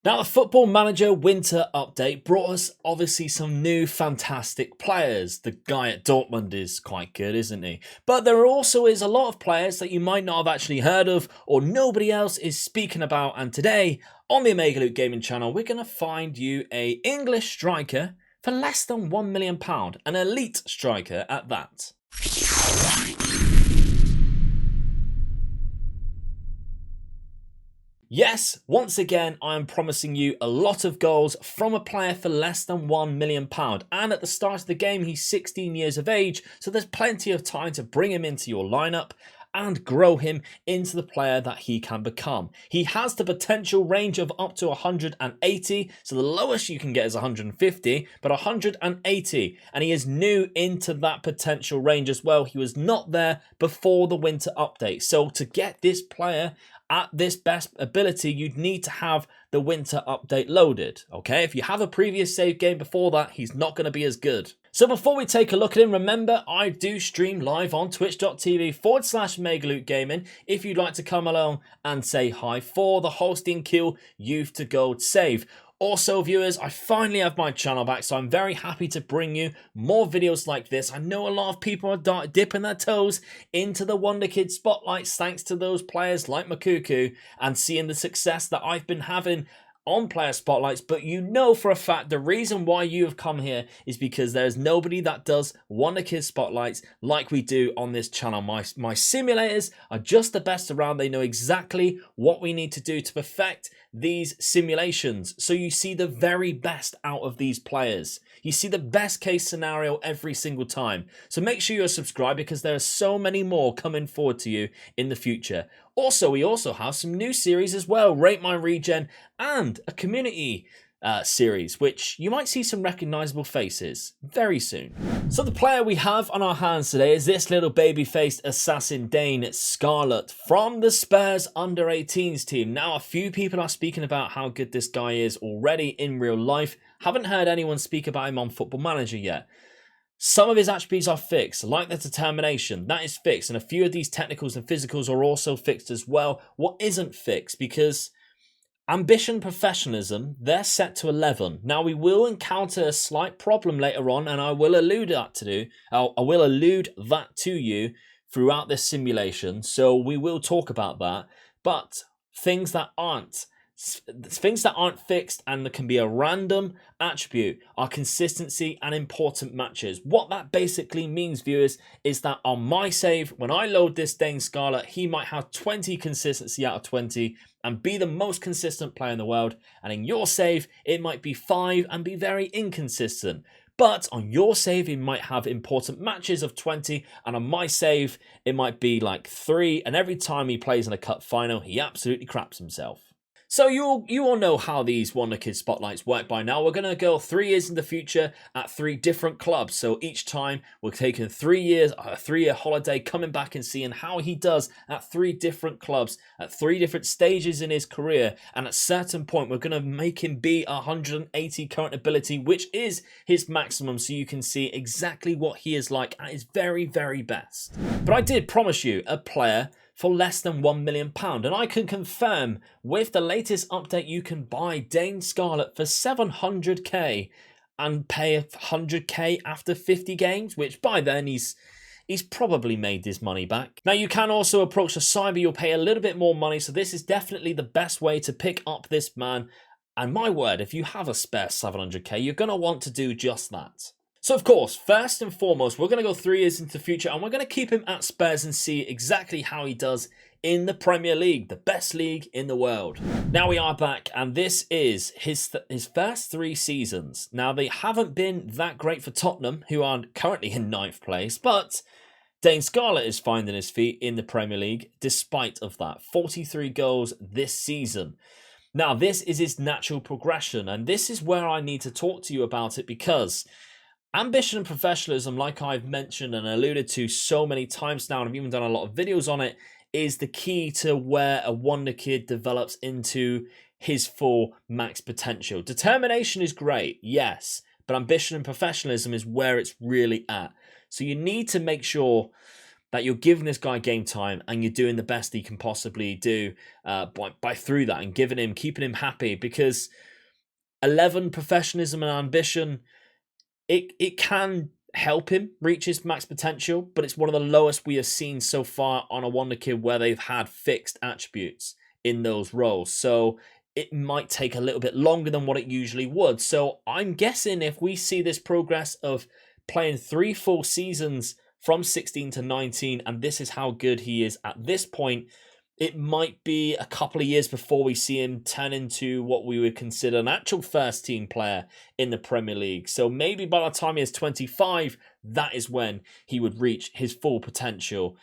Now, the Football Manager Winter Update brought us obviously some new fantastic players. The guy at Dortmund is quite good, isn't he? But there also is a lot of players that you might not have actually heard of or nobody else is speaking about. And today on the Omega Luke Gaming channel, we're going to find you a English striker for less than £1 million, an elite striker at that. Yes, once again, I am promising you a lot of goals from a player for less than £1 million. And at the start of the game, he's 16 years of age, so there's plenty of time to bring him into your lineup and grow him into the player that he can become. He has the potential range of up to 180, so the lowest you can get is 150, but 180, and he is new into that potential range as well. He was not there before the winter update, so to get this player at this best ability, you'd need to have the winter update loaded, okay? If you have a previous save game before that, he's not going to be as good. So before we take a look at him, remember, I do stream live on twitch.tv/MegaLukeGaming if you'd like to come along and say hi for the Holstein Kiel Youth to Gold save. Also, viewers, I finally have my channel back, so I'm very happy to bring you more videos like this. I know a lot of people are dipping their toes into the Wonderkid spotlights thanks to those players like Makuku and seeing the success that I've been having on player spotlights, but you know for a fact the reason why you have come here is because there's nobody that does Wonderkid spotlights like we do on this channel. My simulators are just the best around. They know exactly what we need to do to perfect these simulations, so you see the very best out of these players. You see the best case scenario every single time. So make sure you're subscribed because there are so many more coming forward to you in the future. Also, we also have some new series as well, Rate My Regen and a community series, which you might see some recognizable faces very soon. So the player we have on our hands today is this little baby-faced assassin Dane Scarlett from the Spurs under-18s team. Now, a few people are speaking about how good this guy is already in real life. Haven't heard anyone speak about him on Football Manager yet. Some of his attributes are fixed, like the determination, that is fixed, and a few of these technicals and physicals are also fixed as well. What isn't fixed? Because ambition, professionalism, they're set to 11. Now, we will encounter a slight problem later on, and I will allude that to you throughout this simulation, so we will talk about that. But things that aren't fixed and that can be a random attribute are consistency and important matches. What that basically means, viewers, is that on my save, when I load this Dane Scarlett, he might have 20 consistency out of 20 and be the most consistent player in the world. And in your save, it might be 5 and be very inconsistent. But on your save, he might have important matches of 20, and on my save, it might be like 3, and every time he plays in a cup final, he absolutely craps himself. So you all know how these Wonderkid spotlights work by now. We're going to go 3 years in the future at 3 different clubs. So each time we're taking 3 years, a 3-year holiday, coming back and seeing how he does at 3 different clubs, at 3 different stages in his career. And at a certain point, we're going to make him be 180 current ability, which is his maximum. So you can see exactly what he is like at his very, very best. But I did promise you a player for less than £1 million. And I can confirm with the latest update, you can buy Dane Scarlett for 700k and pay 100k after 50 games, which by then he's probably made his money back. Now, you can also approach the cyber. You'll pay a little bit more money. So this is definitely the best way to pick up this man. And my word, if you have a spare 700k, you're going to want to do just that. So, of course, first and foremost, we're going to go 3 years into the future and we're going to keep him at Spurs and see exactly how he does in the Premier League, the best league in the world. Now we are back, and this is his first 3 seasons. Now, they haven't been that great for Tottenham, who are currently in 9th place, but Dane Scarlett is finding his feet in the Premier League despite of that. 43 goals this season. Now, this is his natural progression, and this is where I need to talk to you about it because ambition and professionalism, like I've mentioned and alluded to so many times now, and I've even done a lot of videos on it, is the key to where a Wonderkid develops into his full max potential. Determination is great, yes, but ambition and professionalism is where it's really at. So you need to make sure that you're giving this guy game time and you're doing the best he can possibly do by through that and keeping him happy, because 11 professionalism and ambition, it can help him reach his max potential, but it's one of the lowest we have seen so far on a Wonderkid where they've had fixed attributes in those roles. So it might take a little bit longer than what it usually would. So I'm guessing if we see this progress of playing 3 full seasons from 16 to 19, and this is how good he is at this point, it might be a couple of years before we see him turn into what we would consider an actual first team player in the Premier League. So maybe by the time he is 25, that is when he would reach his full potential,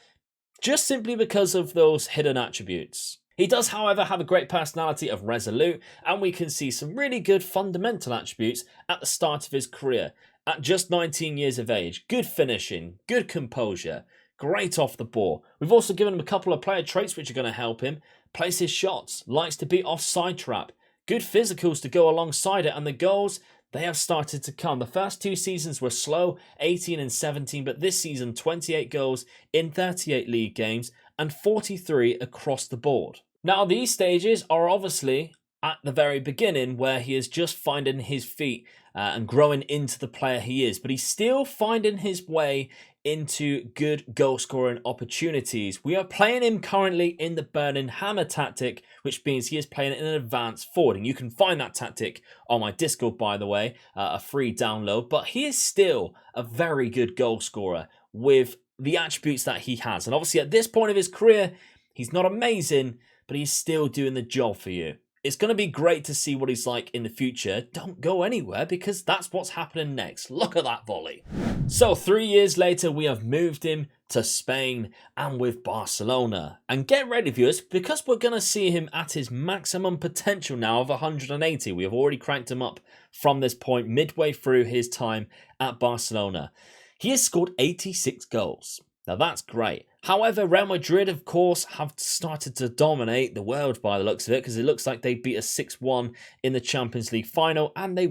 just simply because of those hidden attributes. He does, however, have a great personality of resolute, and we can see some really good fundamental attributes at the start of his career. At just 19 years of age, good finishing, good composure, great off the ball. We've also given him a couple of player traits which are going to help him. Plays his shots, likes to beat offside trap, good physicals to go alongside it, and the goals, they have started to come. The first 2 seasons were slow, 18 and 17, but this season 28 goals in 38 league games and 43 across the board. Now these stages are obviously at the very beginning where he is just finding his feet and growing into the player he is, but he's still finding his way into good goal scoring opportunities. We are playing him currently in the Burning Hammer tactic, which means he is playing in an advanced forward, and you can find that tactic on my Discord, by the way, a free download. But he is still a very good goal scorer with the attributes that he has, and obviously at this point of his career he's not amazing, but he's still doing the job for you. It's going to be great to see what he's like in the future. Don't go anywhere, because that's what's happening next. Look at that volley. So 3 years later, we have moved him to Spain and with Barcelona. And get ready, viewers, because we're going to see him at his maximum potential now of 180. We have already cranked him up from this point midway through his time at Barcelona. He has scored 86 goals. Now that's great. However, Real Madrid, of course, have started to dominate the world by the looks of it, because it looks like they beat us 6-1 in the Champions League final, and they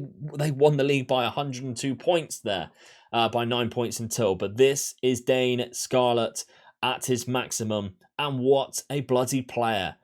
won the league by 102 points there, by 9 points in total. But this is Dane Scarlett at his maximum, and what a bloody player.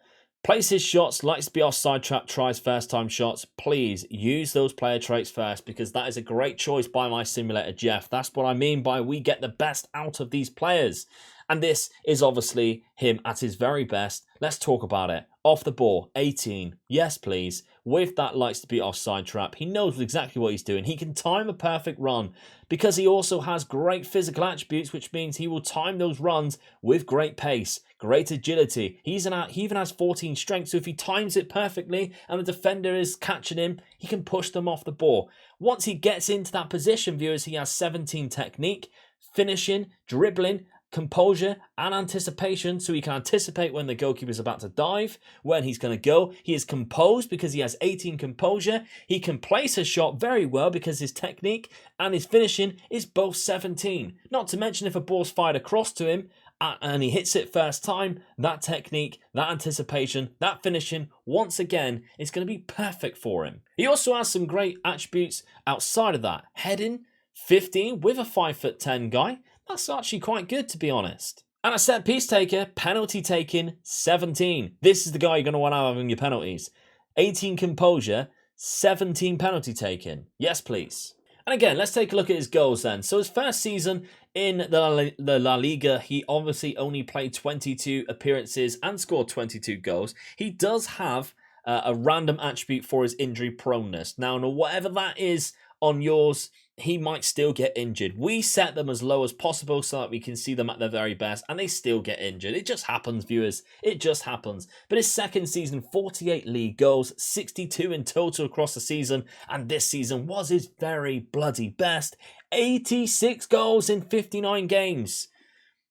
Plays his shots, likes to be offside trap, tries first time shots. Please use those player traits first, because that is a great choice by my simulator, Jeff. That's what I mean by we get the best out of these players. And this is obviously him at his very best. Let's talk about it. Off the ball, 18. Yes, please. With that likes to be offside trap. He knows exactly what he's doing. He can time a perfect run, because he also has great physical attributes, which means he will time those runs with great pace, great agility. He even has 14 strength, so if he times it perfectly and the defender is catching him, he can push them off the ball. Once he gets into that position, viewers, he has 17 technique, finishing, dribbling, composure and anticipation, so he can anticipate when the goalkeeper is about to dive, when he's going to go. He is composed because he has 18 composure. He can place a shot very well because his technique and his finishing is both 17. Not to mention, if a ball's fired across to him and he hits it first time, that technique, that anticipation, that finishing, once again, is going to be perfect for him. He also has some great attributes outside of that. Heading, 15 with a 5'10" guy. That's actually quite good, to be honest. And a set piece taker, penalty taking, 17. This is the guy you're going to want to have in your penalties. 18 composure, 17 penalty taking. Yes, please. And again, let's take a look at his goals then. So his first season in the La Liga, he obviously only played 22 appearances and scored 22 goals. He does have a random attribute for his injury proneness. Now, whatever that is on yours, he might still get injured. We set them as low as possible so that we can see them at their very best, and they still get injured. It just happens, viewers. It just happens. But his second season, 48 league goals, 62 in total across the season, and this season was his very bloody best. 86 goals in 59 games.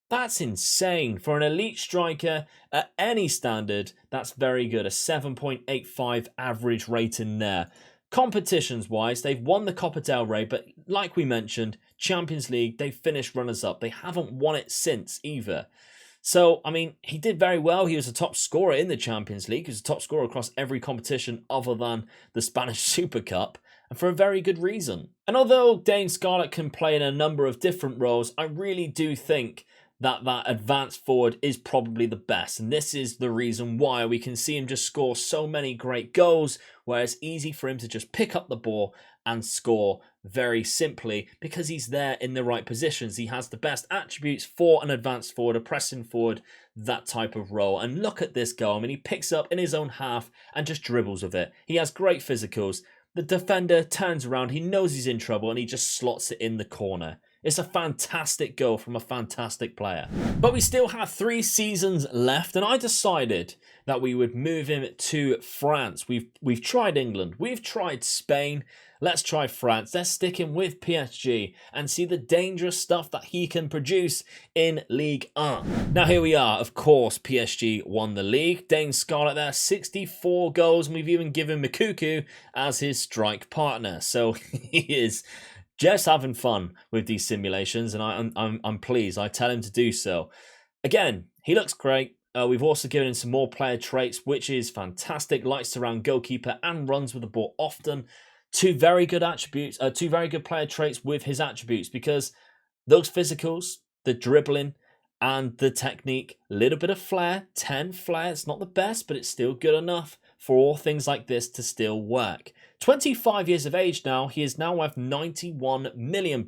That's insane. For an elite striker at any standard, that's very good. A 7.85 average rating there. Competitions-wise, they've won the Copa del Rey, but like we mentioned, Champions League, they finished runners-up. They haven't won it since either. So, I mean, he did very well. He was a top scorer in the Champions League. He was a top scorer across every competition other than the Spanish Super Cup, and for a very good reason. And although Dane Scarlett can play in a number of different roles, I really do think that advanced forward is probably the best. And this is the reason why we can see him just score so many great goals, where it's easy for him to just pick up the ball and score very simply because he's there in the right positions. He has the best attributes for an advanced forward, a pressing forward, that type of role. And look at this goal. I mean, he picks up in his own half and just dribbles with it. He has great physicals. The defender turns around, he knows he's in trouble, and he just slots it in the corner. It's a fantastic goal from a fantastic player. But we still have 3 seasons left, and I decided that we would move him to France. We've tried England, we've tried Spain. Let's try France. Let's stick him with PSG and see the dangerous stuff that he can produce in Ligue 1. Now here we are. Of course, PSG won the league. Dane Scarlett there, 64 goals, and we've even given Mikuku as his strike partner. So he is just having fun with these simulations, and I'm pleased. I tell him to do so. Again, he looks great. We've also given him some more player traits, which is fantastic. Likes to round goalkeeper and runs with the ball often. 2 very good attributes, 2 very good player traits with his attributes, because those physicals, the dribbling and the technique, a little bit of flair, 10 flair. It's not the best, but it's still good enough for all things like this to still work. 25 years of age now, he is now worth £91 million.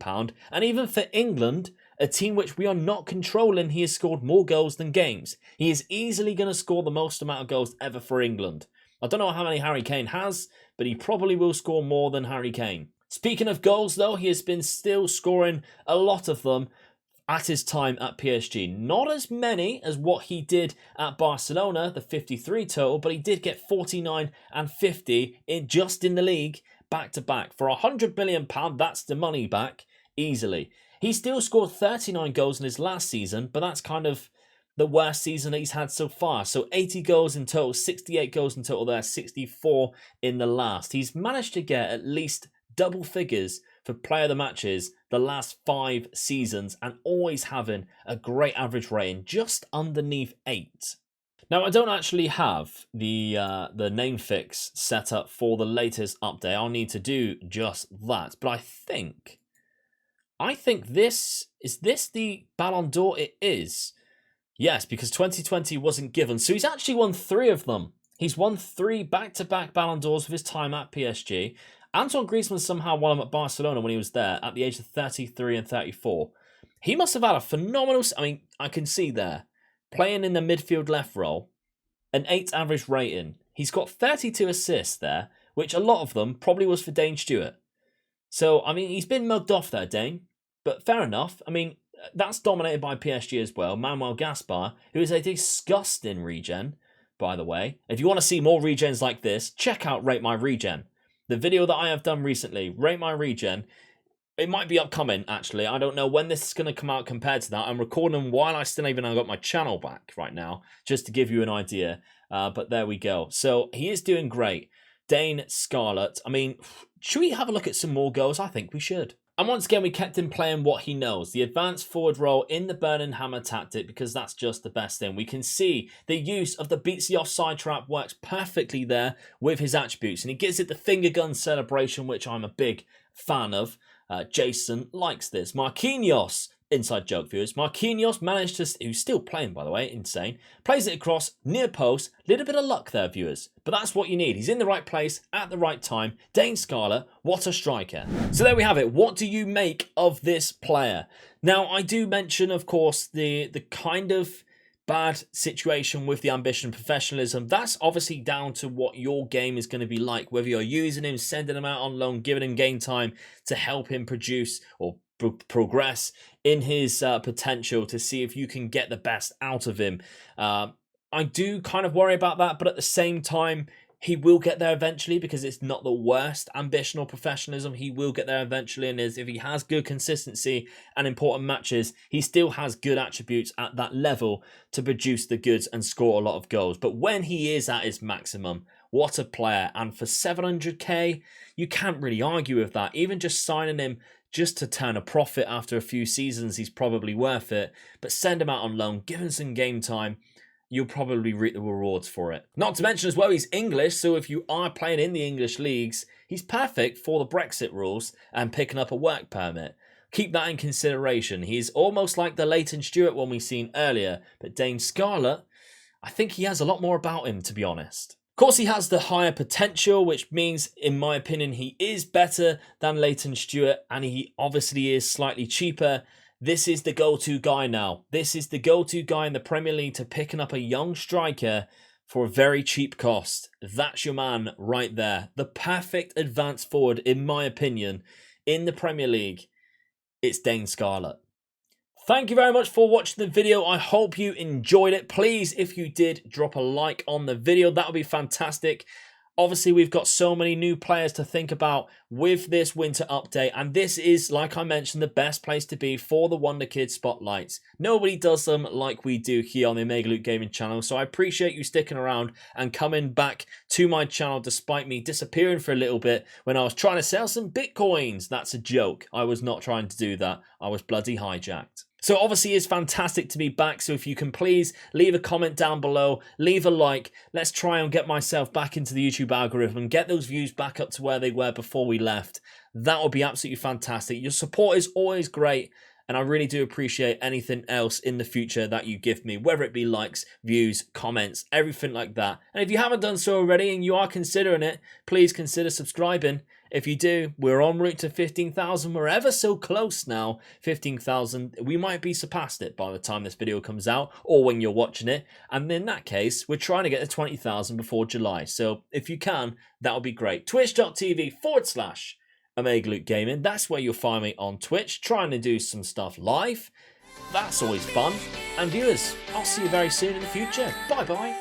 And even for England, a team which we are not controlling, he has scored more goals than games. He is easily going to score the most amount of goals ever for England. I don't know how many Harry Kane has, but he probably will score more than Harry Kane. Speaking of goals, though, he has been still scoring a lot of them at his time at PSG. Not as many as what he did at Barcelona, the 53 total, but he did get 49 and 50 just in the league back to back. For £100 million, that's the money back easily. He still scored 39 goals in his last season, but that's kind of the worst season that he's had so far. So 80 goals in total, 68 goals in total there, 64 in the last. He's managed to get at least double figures for player of the matches the last 5 seasons, and always having a great average rating just underneath 8. Now, I don't actually have the name fix set up for the latest update. I'll need to do just that. But I think this is the Ballon d'Or. It is. Yes, because 2020 wasn't given. So he's actually won 3 of them. He's won 3 back-to-back Ballon d'Ors with his time at PSG. Antoine Griezmann somehow won him at Barcelona when he was there at the age of 33 and 34. He must have had a phenomenal... I mean, I can see there. Playing in the midfield left role, an 8 average rating. He's got 32 assists there, which a lot of them probably was for Dane Stewart. So, I mean, he's been mugged off there, Dane. But fair enough. I mean, that's dominated by PSG as well. Manuel Gaspar, who is a disgusting regen, by the way. If you want to see more regens like this, check out Rate My Regen. The video that I have done recently, Rate My Regen, it might be upcoming, actually. I don't know when this is going to come out compared to that. I'm recording them while I still even got my channel back right now, just to give you an idea. But there we go. So he is doing great. Dane Scarlett. I mean, should we have a look at some more goals? I think we should. And once again, we kept him playing what he knows, the advanced forward role in the Burning Hammer tactic, because that's just the best thing. We can see the use of the beats the offside trap works perfectly there with his attributes, and he gives it the finger gun celebration, which I'm a big fan of. Jason likes this. Marquinhos, inside joke viewers, Marquinhos managed to, who's still playing by the way, insane, plays it across, near post, little bit of luck there viewers, but that's what you need. He's in the right place, at the right time. Dane Scarlett, what a striker. So there we have it. What do you make of this player? Now I do mention of course the kind of bad situation with the ambition and professionalism. That's obviously down to what your game is going to be like, whether you're using him, sending him out on loan, giving him game time to help him produce or progress in his potential, to see if you can get the best out of him. I do kind of worry about that, but at the same time, he will get there eventually, because it's not the worst ambition or professionalism. He will get there eventually, and if he has good consistency and important matches, he still has good attributes at that level to produce the goods and score a lot of goals. But when he is at his maximum, what a player. And for 700k, you can't really argue with that. Even just signing him just to turn a profit after a few seasons, he's probably worth it. But send him out on loan, give him some game time, you'll probably reap the rewards for it. Not to mention as well, he's English, so if you are playing in the English leagues, he's perfect for the Brexit rules and picking up a work permit. keep that in consideration. He's almost like the Leighton Stewart one we seen earlier, but Dane Scarlett, I think he has a lot more about him, to be honest. Of course, he has the higher potential, which means, in my opinion, he is better than Leighton Stewart, and he obviously is slightly cheaper. This is the go-to guy now. This is the go-to guy in the Premier League to picking up a young striker for a very cheap cost. That's your man right there. The perfect advanced forward, in my opinion, in the Premier League. It's Dane Scarlett. Thank you very much for watching the video. I hope you enjoyed it. Please, if you did, drop a like on the video. That would be fantastic. Obviously, we've got so many new players to think about with this winter update. And this is, like I mentioned, the best place to be for the Wonderkid spotlights. Nobody does them like we do here on the Omega Luke Gaming channel. So I appreciate you sticking around and coming back to my channel despite me disappearing for a little bit when I was trying to sell some Bitcoins. That's a joke. I was not trying to do that. I was bloody hijacked. So obviously it's fantastic to be back. So if you can please leave a comment down below, leave a like. Let's try and get myself back into the YouTube algorithm and get those views back up to where they were before we left. That would be absolutely fantastic. Your support is always great. And I really do appreciate anything else in the future that you give me, whether it be likes, views, comments, everything like that. And if you haven't done so already and you are considering it, please consider subscribing. If you do, we're en route to 15,000. We're ever so close now. 15,000. We might be surpassed it by the time this video comes out or when you're watching it. And in that case, we're trying to get to 20,000 before July. So if you can, that would be great. Twitch.tv/Omega Luke Gaming. That's where you'll find me on Twitch, trying to do some stuff live. That's always fun. And viewers, I'll see you very soon in the future. Bye-bye.